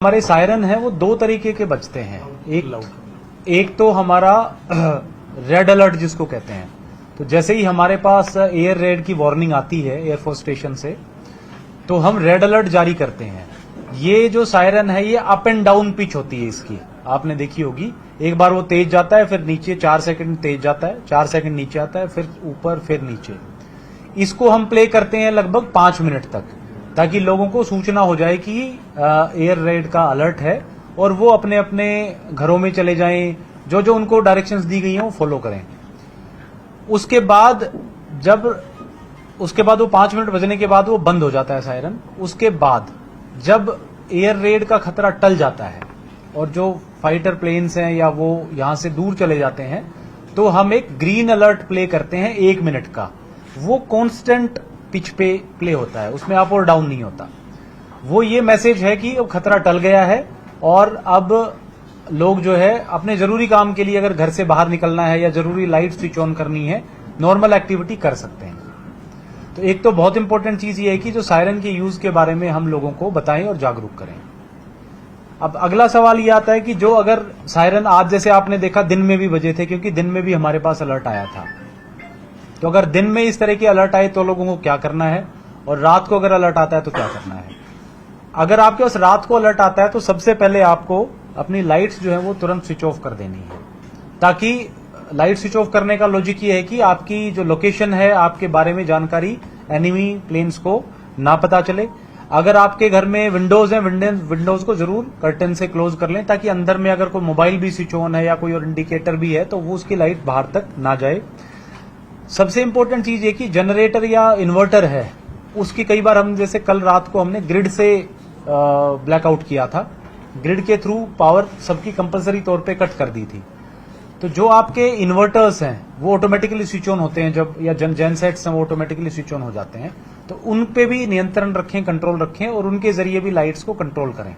हमारे सायरन है वो दो तरीके के बजते हैं। एक तो हमारा रेड अलर्ट जिसको कहते हैं। तो जैसे ही हमारे पास एयर रेड की वार्निंग आती है एयरफोर्स स्टेशन से, तो हम रेड अलर्ट जारी करते हैं। ये जो सायरन है ये अप एंड डाउन पिच होती है इसकी, आपने देखी होगी। एक बार वो तेज जाता है, फिर नीचे 4 सेकंड तेज जाता है, 4 सेकंड नीचे आता है, फिर ऊपर, फिर नीचे। इसको हम प्ले करते हैं लगभग 5 मिनट तक, ताकि लोगों को सूचना हो जाए कि एयर रेड का अलर्ट है और वो अपने अपने घरों में चले जाएं, जो जो उनको डायरेक्शंस दी गई हैं वो फॉलो करें। उसके बाद वो 5 मिनट बजने के बाद वो बंद हो जाता है सायरन। उसके बाद जब एयर रेड का खतरा टल जाता है और जो फाइटर प्लेन्स हैं या वो यहां से दूर चले जाते हैं, तो हम एक ग्रीन अलर्ट प्ले करते हैं 1 मिनट का। वो कांस्टेंट पिच पे प्ले होता है, उसमें अप और डाउन नहीं होता। वो ये मैसेज है कि अब खतरा टल गया है और अब लोग जो है अपने जरूरी काम के लिए अगर घर से बाहर निकलना है या जरूरी लाइट स्विच ऑन करनी है, नॉर्मल एक्टिविटी कर सकते हैं। तो एक तो बहुत इंपॉर्टेंट चीज ये है कि जो सायरन के यूज के बारे में हम लोगों को बताएं और जागरूक करें। अब अगला सवाल ये आता है कि जो अगर सायरन आज जैसे आपने देखा दिन में भी बजे थे, क्योंकि दिन में भी हमारे पास अलर्ट आया था, तो अगर दिन में इस तरह के अलर्ट आए तो लोगों को क्या करना है, और रात को अगर अलर्ट आता है तो क्या करना है। अगर आपके पास रात को अलर्ट आता है तो सबसे पहले आपको अपनी लाइट्स जो है वो तुरंत स्विच ऑफ कर देनी है, ताकि लाइट स्विच ऑफ करने का लॉजिक ये है कि आपकी जो लोकेशन है, आपके बारे में जानकारी एनिमी प्लेन्स को ना पता चले। अगर आपके घर में विंडोज हैं, विंडोज को जरूर कर्टन से क्लोज कर लें, ताकि अंदर में अगर कोई मोबाइल भी स्विच ऑन है या कोई और इंडिकेटर भी है तो वो उसकी लाइट बाहर तक ना जाए। सबसे इंपॉर्टेंट चीज ये कि जनरेटर या इन्वर्टर है उसकी, कई बार हम जैसे कल रात को हमने ग्रिड से ब्लैकआउट किया था, ग्रिड के थ्रू पावर सबकी कंपलसरी तौर पे कट कर दी थी। तो जो आपके इन्वर्टर्स हैं वो ऑटोमेटिकली स्विच ऑन होते हैं जब, या जेनसेट्स हैं वो ऑटोमेटिकली स्विच ऑन हो जाते हैं, तो उन पे भी नियंत्रण रखें, कंट्रोल रखें और उनके जरिए भी लाइट्स को कंट्रोल करें।